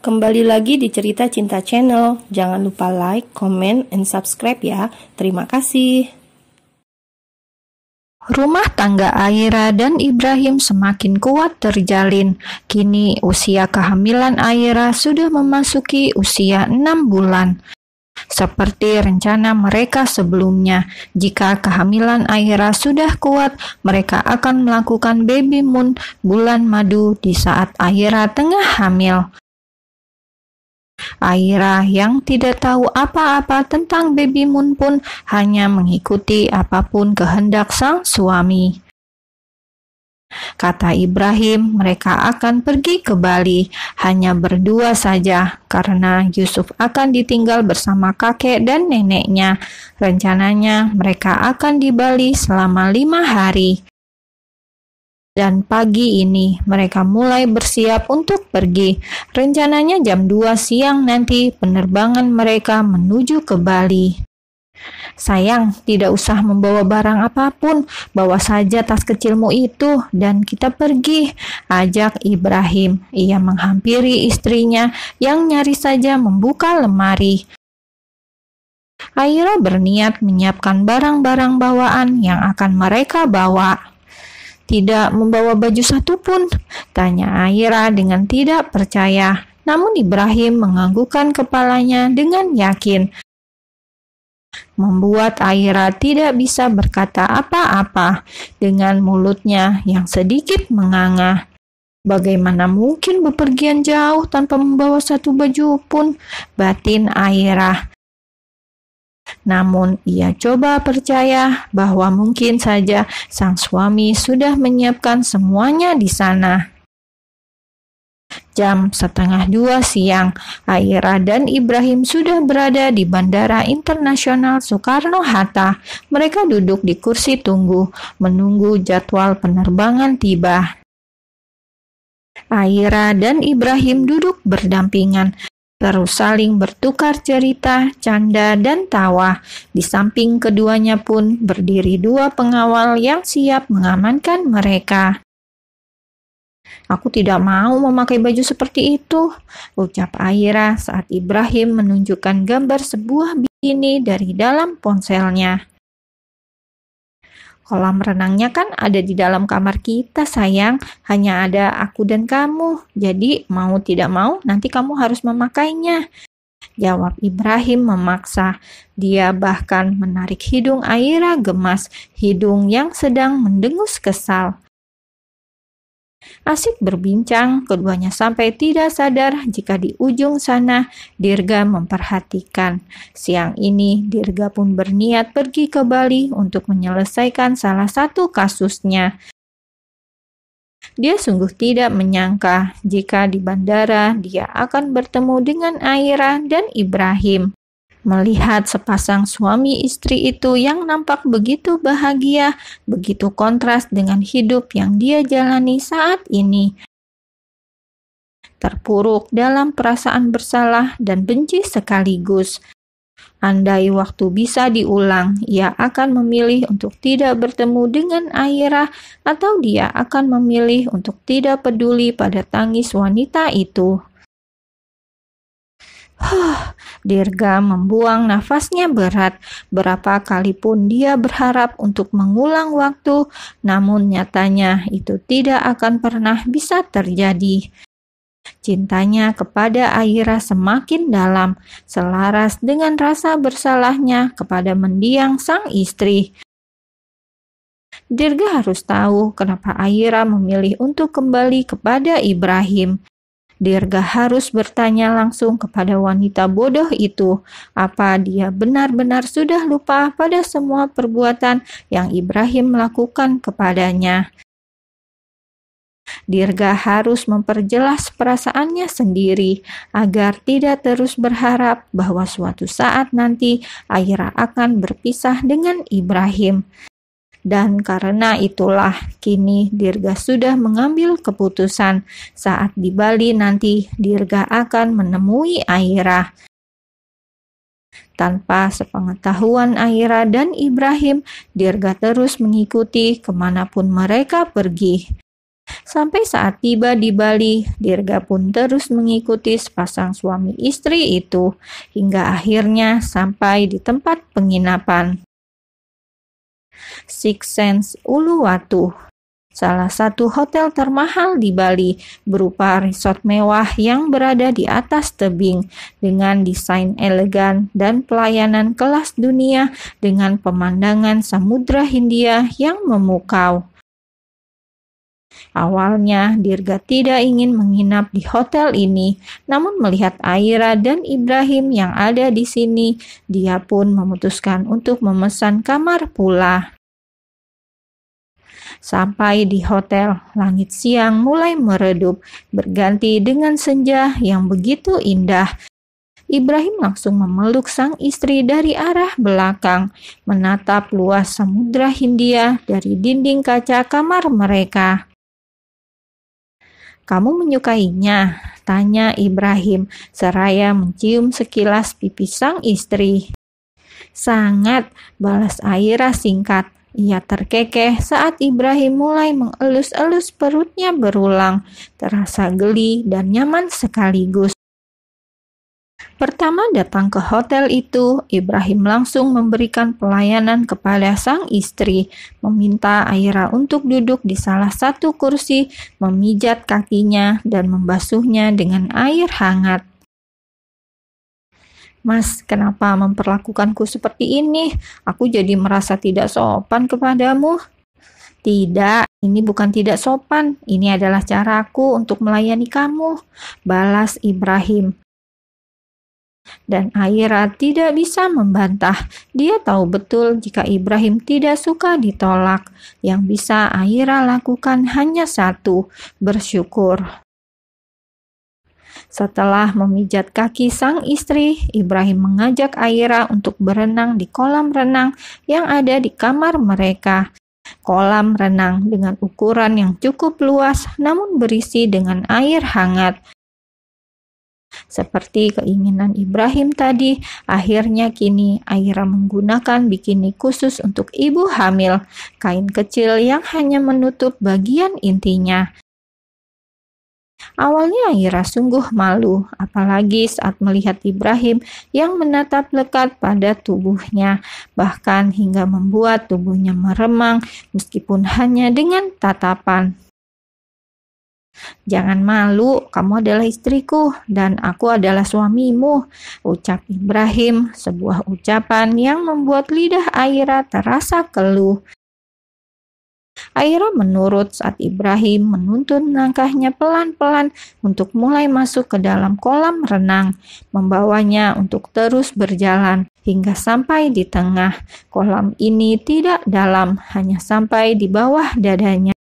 Kembali lagi di Cerita Cinta Channel. Jangan lupa like, comment, and subscribe ya. Terima kasih. Rumah tangga Aira dan Ibrahim semakin kuat terjalin. Kini usia kehamilan Aira sudah memasuki usia 6 bulan. Seperti rencana mereka sebelumnya, jika kehamilan Aira sudah kuat, mereka akan melakukan baby moon bulan madu di saat Aira tengah hamil. Aira yang tidak tahu apa-apa tentang baby moon pun hanya mengikuti apapun kehendak sang suami. Kata Ibrahim, mereka akan pergi ke Bali, hanya berdua saja, karena Yusuf akan ditinggal bersama kakek dan neneknya. Rencananya mereka akan di Bali selama 5 hari. Dan pagi ini mereka mulai bersiap untuk pergi. Rencananya jam 2 siang nanti penerbangan mereka menuju ke Bali. Sayang, tidak usah membawa barang apapun, bawa saja tas kecilmu itu dan kita pergi, ajak Ibrahim. Ia menghampiri istrinya yang nyaris saja membuka lemari. Aira berniat menyiapkan barang-barang bawaan yang akan mereka bawa. Tidak membawa baju satupun? Tanya Aira dengan tidak percaya. Namun Ibrahim menganggukkan kepalanya dengan yakin, membuat Aira tidak bisa berkata apa-apa dengan mulutnya yang sedikit menganga. Bagaimana mungkin bepergian jauh tanpa membawa satu baju pun, batin Aira. Namun ia coba percaya bahwa mungkin saja sang suami sudah menyiapkan semuanya di sana. Jam 1:30 siang, Aira dan Ibrahim sudah berada di Bandara Internasional Soekarno-Hatta. Mereka duduk di kursi tunggu, menunggu jadwal penerbangan tiba. Aira dan Ibrahim duduk berdampingan, terus saling bertukar cerita, canda, dan tawa. Di samping keduanya pun berdiri 2 pengawal yang siap mengamankan mereka. Aku tidak mau memakai baju seperti itu, ucap Aira saat Ibrahim menunjukkan gambar sebuah bikini dari dalam ponselnya. Kolam renangnya kan ada di dalam kamar kita, sayang. Hanya ada aku dan kamu. Jadi mau tidak mau nanti kamu harus memakainya, jawab Ibrahim memaksa. Dia bahkan menarik hidung Aira gemas, hidung yang sedang mendengus kesal. Asik berbincang, keduanya sampai tidak sadar jika di ujung sana Dirga memperhatikan. Siang ini Dirga pun berniat pergi ke Bali untuk menyelesaikan salah satu kasusnya. Dia sungguh tidak menyangka jika di bandara dia akan bertemu dengan Aira dan Ibrahim. Melihat sepasang suami istri itu yang nampak begitu bahagia, begitu kontras dengan hidup yang dia jalani saat ini. Terpuruk dalam perasaan bersalah dan benci sekaligus. Andai waktu bisa diulang, ia akan memilih untuk tidak bertemu dengan Aira atau dia akan memilih untuk tidak peduli pada tangis wanita itu. Dirga membuang nafasnya berat. Berapa kali pun dia berharap untuk mengulang waktu, namun nyatanya itu tidak akan pernah bisa terjadi. Cintanya kepada Aira semakin dalam, selaras dengan rasa bersalahnya kepada mendiang sang istri. Dirga harus tahu kenapa Aira memilih untuk kembali kepada Ibrahim. Dirga harus bertanya langsung kepada wanita bodoh itu, apa dia benar-benar sudah lupa pada semua perbuatan yang Ibrahim lakukan kepadanya. Dirga harus memperjelas perasaannya sendiri agar tidak terus berharap bahwa suatu saat nanti Aira akan berpisah dengan Ibrahim. Dan karena itulah kini Dirga sudah mengambil keputusan. Saat di Bali nanti Dirga akan menemui Aira. Tanpa sepengetahuan Aira dan Ibrahim, Dirga terus mengikuti kemanapun mereka pergi. Sampai saat tiba di Bali, Dirga pun terus mengikuti sepasang suami istri itu hingga akhirnya sampai di tempat penginapan Six Sense Uluwatu, salah satu hotel termahal di Bali, berupa resort mewah yang berada di atas tebing dengan desain elegan dan pelayanan kelas dunia dengan pemandangan Samudra Hindia yang memukau. Awalnya, Dirga tidak ingin menginap di hotel ini, namun melihat Aira dan Ibrahim yang ada di sini, dia pun memutuskan untuk memesan kamar pula. Sampai di hotel, langit siang mulai meredup, berganti dengan senja yang begitu indah. Ibrahim langsung memeluk sang istri dari arah belakang, menatap luas Samudra Hindia dari dinding kaca kamar mereka. "Kamu menyukainya?" tanya Ibrahim, seraya mencium sekilas pipi sang istri. "Sangat," balas Aira singkat. Ia terkekeh saat Ibrahim mulai mengelus-elus perutnya berulang, terasa geli dan nyaman sekaligus. Pertama datang ke hotel itu, Ibrahim langsung memberikan pelayanan kepada sang istri, meminta Aira untuk duduk di salah satu kursi, memijat kakinya, dan membasuhnya dengan air hangat. "Mas, kenapa memperlakukanku seperti ini? Aku jadi merasa tidak sopan kepadamu." "Tidak, ini bukan tidak sopan. Ini adalah caraku untuk melayani kamu," balas Ibrahim. Dan Aira tidak bisa membantah. Dia tahu betul jika Ibrahim tidak suka ditolak. Yang bisa Aira lakukan hanya satu, bersyukur. Setelah memijat kaki sang istri, Ibrahim mengajak Aira untuk berenang di kolam renang yang ada di kamar mereka. Kolam renang dengan ukuran yang cukup luas namun berisi dengan air hangat. Seperti keinginan Ibrahim tadi, akhirnya kini Aira menggunakan bikini khusus untuk ibu hamil, kain kecil yang hanya menutup bagian intinya. Awalnya Aira sungguh malu, apalagi saat melihat Ibrahim yang menatap lekat pada tubuhnya, bahkan hingga membuat tubuhnya meremang meskipun hanya dengan tatapan. "Jangan malu, kamu adalah istriku dan aku adalah suamimu," ucap Ibrahim, sebuah ucapan yang membuat lidah Aira terasa keluh. Aira menurut saat Ibrahim menuntun langkahnya pelan-pelan untuk mulai masuk ke dalam kolam renang, membawanya untuk terus berjalan hingga sampai di tengah. Kolam ini tidak dalam, hanya sampai di bawah dadanya.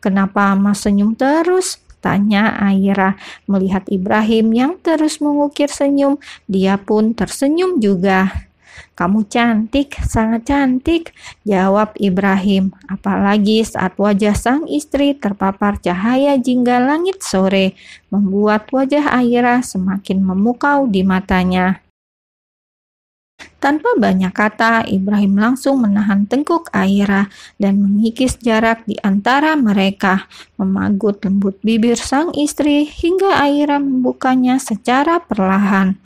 "Kenapa Mas senyum terus?" tanya Aira. Melihat Ibrahim yang terus mengukir senyum, dia pun tersenyum juga. "Kamu cantik, sangat cantik," jawab Ibrahim. Apalagi saat wajah sang istri terpapar cahaya jingga langit sore, membuat wajah Aira semakin memukau di matanya. Tanpa banyak kata, Ibrahim langsung menahan tengkuk Aira dan mengikis jarak di antara mereka, memagut lembut bibir sang istri hingga Aira membukanya secara perlahan.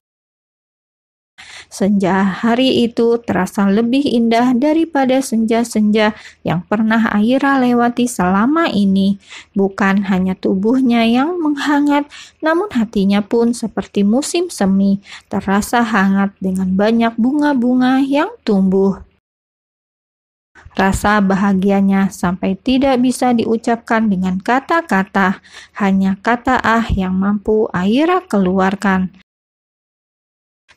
Senja hari itu terasa lebih indah daripada senja-senja yang pernah Aira lewati selama ini. Bukan hanya tubuhnya yang menghangat, namun hatinya pun seperti musim semi, terasa hangat dengan banyak bunga-bunga yang tumbuh. Rasa bahagianya sampai tidak bisa diucapkan dengan kata-kata, hanya kata "ah" yang mampu Aira keluarkan.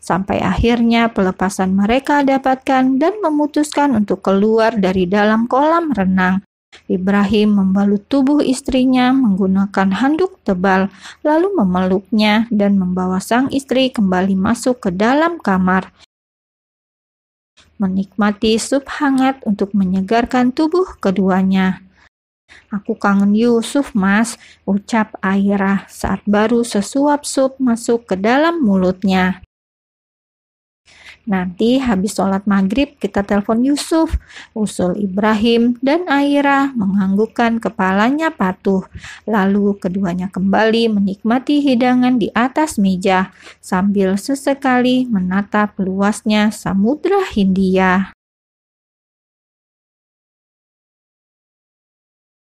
Sampai akhirnya pelepasan mereka dapatkan dan memutuskan untuk keluar dari dalam kolam renang. Ibrahim membalut tubuh istrinya menggunakan handuk tebal, lalu memeluknya dan membawa sang istri kembali masuk ke dalam kamar. Menikmati sup hangat untuk menyegarkan tubuh keduanya. "Aku kangen Yusuf, Mas," ucap Aira saat baru sesuap sup masuk ke dalam mulutnya. Nanti habis sholat maghrib kita telepon Yusuf, usul Ibrahim, dan Aira menganggukkan kepalanya patuh. Lalu keduanya kembali menikmati hidangan di atas meja sambil sesekali menatap luasnya Samudra Hindia.